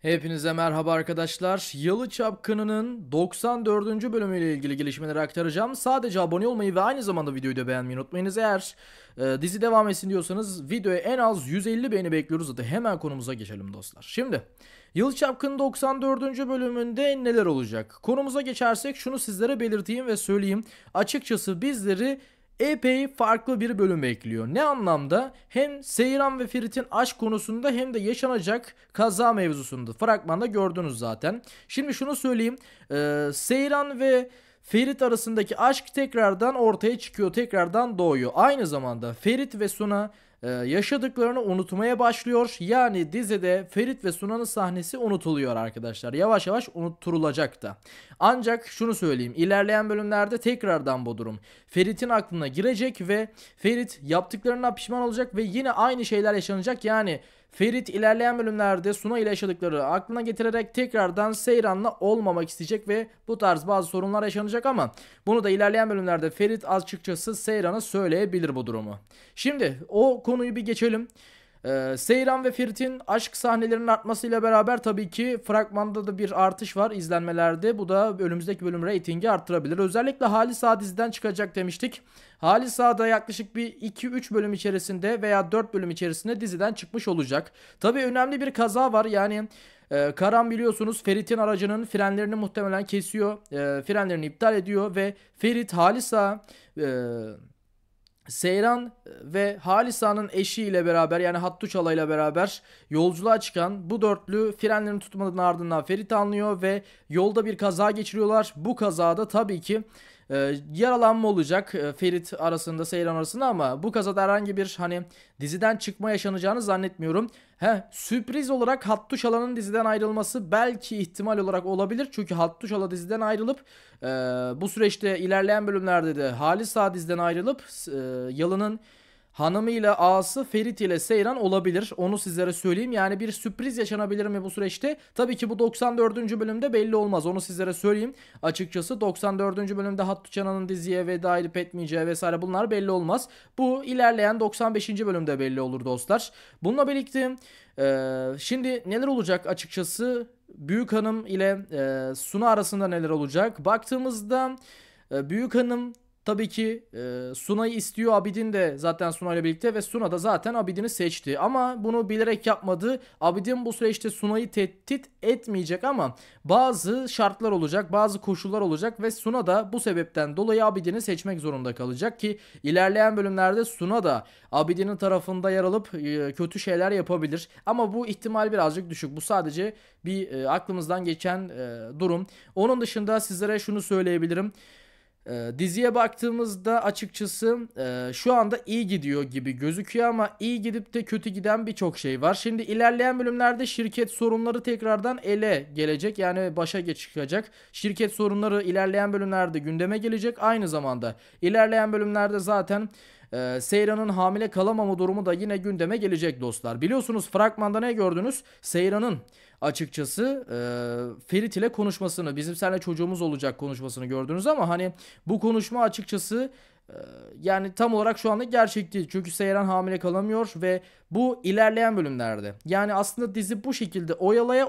Hepinize merhaba arkadaşlar. Yalı Çapkını'nın 94. bölümüyle ilgili gelişmeleri aktaracağım. Sadece abone olmayı ve aynı zamanda videoyu da beğenmeyi unutmayınız. Eğer dizi devam etsin diyorsanız videoya en az 150 beğeni bekliyoruz. Hadi hemen konumuza geçelim dostlar. Şimdi Yalı Çapkını 94. bölümünde neler olacak? Konumuza geçersek şunu sizlere belirteyim ve söyleyeyim. Açıkçası bizleri epey farklı bir bölüm bekliyor. Ne anlamda? Hem Seyran ve Ferit'in aşk konusunda hem de yaşanacak kaza mevzusunda. Fragmanda gördünüz zaten. Şimdi şunu söyleyeyim. Seyran ve Ferit arasındaki aşk tekrardan ortaya çıkıyor. Tekrardan doğuyor. Aynı zamanda Ferit ve Suna yaşadıklarını unutmaya başlıyor. Yani dizide Ferit ve Suna'nın sahnesi unutuluyor arkadaşlar. Yavaş yavaş unutturulacak da. Ancak şunu söyleyeyim. İlerleyen bölümlerde tekrardan bu durum Ferit'in aklına girecek ve Ferit yaptıklarına pişman olacak ve yine aynı şeyler yaşanacak. Yani Ferit ilerleyen bölümlerde Suna ile yaşadıkları aklına getirerek tekrardan Seyran'la olmamak isteyecek ve bu tarz bazı sorunlar yaşanacak ama bunu da ilerleyen bölümlerde Ferit açıkçası Seyran'a söyleyebilir bu durumu. Şimdi o konuyu bir geçelim. Seyran ve Ferit'in aşk sahnelerinin artmasıyla beraber tabii ki fragmanda da bir artış var izlenmelerde. Bu da önümüzdeki bölüm reytingi arttırabilir. Özellikle Halis Ağa diziden çıkacak demiştik. Halis Ağa da yaklaşık bir 2-3 bölüm içerisinde veya 4 bölüm içerisinde diziden çıkmış olacak. Tabii önemli bir kaza var. Yani Karan biliyorsunuz Ferit'in aracının frenlerini muhtemelen kesiyor. Frenlerini iptal ediyor ve Ferit Halis Ağa Seyran ve Halisa'nın eşiyle beraber yani Hattuçala ile beraber yolculuğa çıkan bu dörtlü frenlerini tutmadığının ardından Ferit anlıyor ve yolda bir kaza geçiriyorlar. Bu kazada tabii ki yaralanma olacak Ferit arasında Seyran arasında ama bu kazada herhangi bir hani diziden çıkma yaşanacağını zannetmiyorum. Sürpriz olarak Hattuşala'nın diziden ayrılması belki ihtimal olarak olabilir. Çünkü Hattuşala diziden ayrılıp bu süreçte ilerleyen bölümlerde de Halis Ağa diziden ayrılıp Yalı'nın hanımıyla ağası Ferit ile Seyran olabilir. Onu sizlere söyleyeyim. Yani bir sürpriz yaşanabilir mi bu süreçte? Tabii ki bu 94. bölümde belli olmaz. Onu sizlere söyleyeyim. Açıkçası 94. bölümde Hattuçana'nın diziye veda edip etmeyeceği vesaire bunlar belli olmaz. Bu ilerleyen 95. bölümde belli olur dostlar. Bununla birlikte şimdi neler olacak açıkçası? Büyük Hanım ile Suna arasında neler olacak? Baktığımızda Büyük Hanım tabii ki Suna'yı istiyor. Abidin de zaten Suna ile birlikte ve Suna da zaten Abidin'i seçti. Ama bunu bilerek yapmadı. Abidin bu süreçte Suna'yı tehdit etmeyecek ama bazı şartlar olacak, bazı koşullar olacak ve Suna da bu sebepten dolayı Abidin'i seçmek zorunda kalacak ki ilerleyen bölümlerde Suna da Abidin'in tarafında yer alıp kötü şeyler yapabilir. Ama bu ihtimal birazcık düşük. Bu sadece bir aklımızdan geçen durum. Onun dışında sizlere şunu söyleyebilirim. Diziye baktığımızda açıkçası şu anda iyi gidiyor gibi gözüküyor ama iyi gidip de kötü giden birçok şey var. Şimdi ilerleyen bölümlerde şirket sorunları tekrardan ele gelecek yani başa çıkacak. Şirket sorunları ilerleyen bölümlerde gündeme gelecek. Aynı zamanda ilerleyen bölümlerde zaten Seyran'ın hamile kalamama durumu da yine gündeme gelecek dostlar. Biliyorsunuz fragmanda ne gördünüz? Seyran'ın açıkçası Ferit ile konuşmasını, bizim seninle çocuğumuz olacak konuşmasını gördünüz ama hani bu konuşma açıkçası yani tam olarak şu anda gerçek değil. Çünkü Seyran hamile kalamıyor ve bu ilerleyen bölümlerde. Yani aslında dizi bu şekilde oyalaya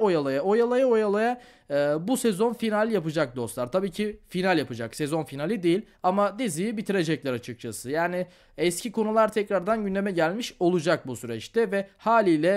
bu sezon final yapacak dostlar. Tabii ki final yapacak. Sezon finali değil ama diziyi bitirecekler açıkçası. Yani eski konular tekrardan gündeme gelmiş olacak bu süreçte ve haliyle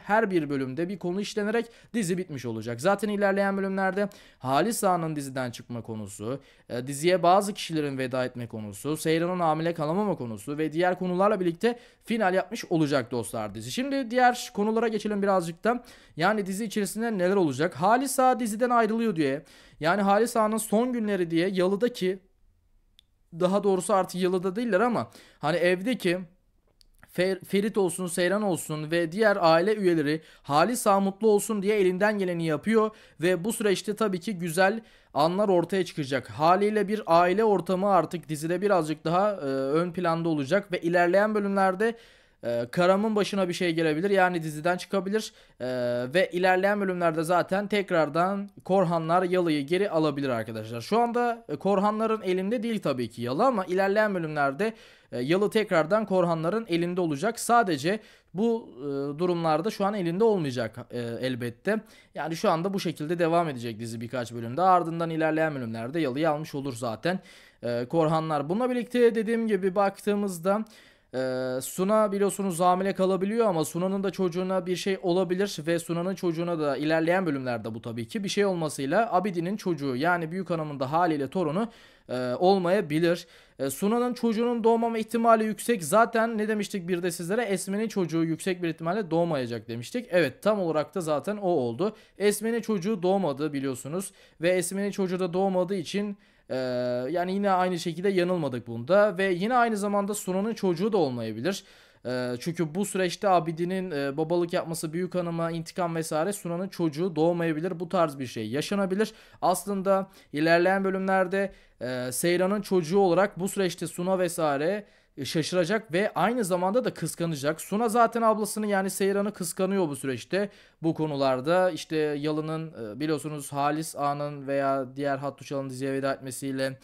her bir bölümde bir konu işlenerek dizi bitmiş olacak. Zaten ilerleyen bölümlerde Halis Ağa'nın diziden çıkma konusu, diziye bazı kişilerin veda etme konusu, Seyran'ın hamile kalamama konusu ve diğer konularla birlikte final yapmış olacak dostlar dizi. Şimdi diğer konulara geçelim birazcık da. Yani dizi içerisinde neler olacak? Halis Ağa diziden ayrılıyor diye. Yani Halis Ağa'nın son günleri diye Yalı'daki, daha doğrusu artık Yalı'da değiller ama hani evdeki Ferit olsun, Seyran olsun ve diğer aile üyeleri Halis Ağa mutlu olsun diye elinden geleni yapıyor ve bu süreçte tabii ki güzel anlar ortaya çıkacak. Haliyle bir aile ortamı artık dizide birazcık daha ön planda olacak ve ilerleyen bölümlerde Karam'ın başına bir şey gelebilir, yani diziden çıkabilir. Ve ilerleyen bölümlerde zaten tekrardan Korhanlar Yalı'yı geri alabilir arkadaşlar. Şu anda Korhanların elinde değil tabii ki Yalı, ama ilerleyen bölümlerde Yalı tekrardan Korhanların elinde olacak. Sadece bu durumlarda şu an elinde olmayacak elbette. Yani şu anda bu şekilde devam edecek dizi birkaç bölümde. Ardından ilerleyen bölümlerde Yalı'yı almış olur zaten Korhanlar. Bununla birlikte dediğim gibi baktığımızda Suna biliyorsunuz hamile kalabiliyor, ama Suna'nın da çocuğuna bir şey olabilir ve Suna'nın çocuğuna da ilerleyen bölümlerde bu tabii ki bir şey olmasıyla Abidin'in çocuğu, yani büyük hanımın da haliyle torunu olmayabilir. Suna'nın çocuğunun doğmama ihtimali yüksek. Zaten ne demiştik bir de sizlere? Esme'nin çocuğu yüksek bir ihtimalle doğmayacak demiştik. Evet, tam olarak da zaten o oldu. Esme'nin çocuğu doğmadı biliyorsunuz ve Esme'nin çocuğu da doğmadığı için yani yine aynı şekilde yanılmadık bunda ve yine aynı zamanda Suna'nın çocuğu da olmayabilir. Çünkü bu süreçte Abidin'in babalık yapması, büyük hanıma intikam vesaire, Suna'nın çocuğu doğmayabilir. Bu tarz bir şey yaşanabilir. Aslında ilerleyen bölümlerde Seyran'ın çocuğu olarak bu süreçte Suna vesaire şaşıracak ve aynı zamanda da kıskanacak. Suna zaten ablasını, yani Seyran'ı kıskanıyor bu süreçte. Bu konularda işte Yalı'nın biliyorsunuz Halis Ağa'nın veya diğer Hattuşal'ın diziye veda etmesiyle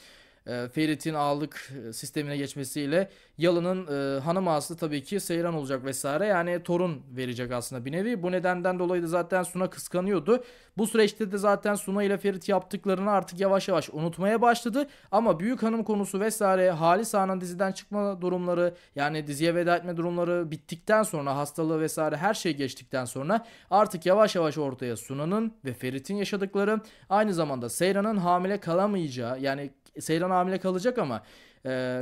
Ferit'in ağalık sistemine geçmesiyle Yalı'nın hanım ağası tabii ki Seyran olacak vesaire. Yani torun verecek aslında bir nevi. Bu nedenden dolayı da zaten Suna kıskanıyordu. Bu süreçte de zaten Suna ile Ferit yaptıklarını artık yavaş yavaş unutmaya başladı. Ama büyük hanım konusu vesaire, Halis Ağa'nın diziden çıkma durumları, yani diziye veda etme durumları bittikten sonra, hastalığı vesaire her şey geçtikten sonra artık yavaş yavaş ortaya Suna'nın ve Ferit'in yaşadıkları, aynı zamanda Seyran'ın hamile kalamayacağı, yani Seyran hamile kalacak ama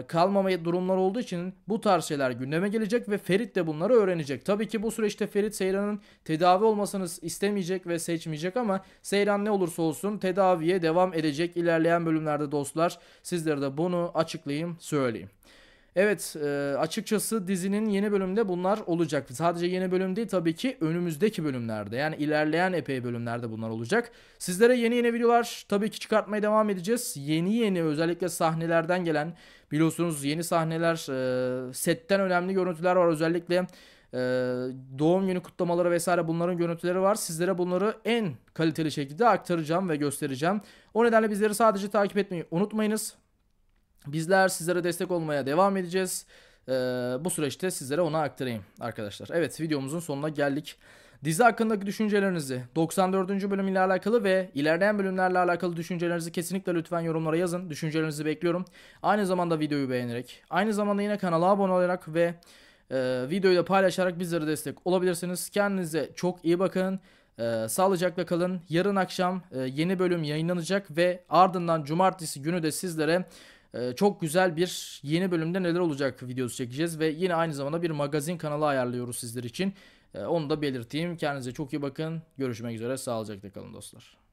kalmama durumlar olduğu için bu tarz şeyler gündeme gelecek ve Ferit de bunları öğrenecek. Tabii ki bu süreçte Ferit Seyran'ın tedavi olmasını istemeyecek ve seçmeyecek, ama Seyran ne olursa olsun tedaviye devam edecek ilerleyen bölümlerde dostlar. Sizlere de bunu açıklayayım, söyleyeyim. Evet, açıkçası dizinin yeni bölümde bunlar olacak. Sadece yeni bölüm değil tabii ki, önümüzdeki bölümlerde, yani ilerleyen epey bölümlerde bunlar olacak. Sizlere yeni yeni videolar tabii ki çıkartmaya devam edeceğiz. Yeni yeni özellikle sahnelerden gelen, biliyorsunuz yeni sahneler, setten önemli görüntüler var. Özellikle doğum günü kutlamaları vesaire, bunların görüntüleri var. Sizlere bunları en kaliteli şekilde aktaracağım ve göstereceğim. O nedenle bizleri sadece takip etmeyi unutmayınız. Bizler sizlere destek olmaya devam edeceğiz. Bu süreçte sizlere onu aktarayım arkadaşlar. Evet, videomuzun sonuna geldik. Dizi hakkındaki düşüncelerinizi, 94. bölüm ile alakalı ve ilerleyen bölümlerle alakalı düşüncelerinizi kesinlikle lütfen yorumlara yazın. Düşüncelerinizi bekliyorum. Aynı zamanda videoyu beğenerek, aynı zamanda yine kanala abone olarak ve videoyu da paylaşarak bizlere destek olabilirsiniz. Kendinize çok iyi bakın. Sağlıcakla kalın. Yarın akşam yeni bölüm yayınlanacak ve ardından cumartesi günü de sizlere çok güzel bir yeni bölümde neler olacak videosu çekeceğiz ve yine aynı zamanda bir magazin kanalı ayarlıyoruz sizler için. Onu da belirteyim. Kendinize çok iyi bakın. Görüşmek üzere. Sağlıcakla kalın dostlar.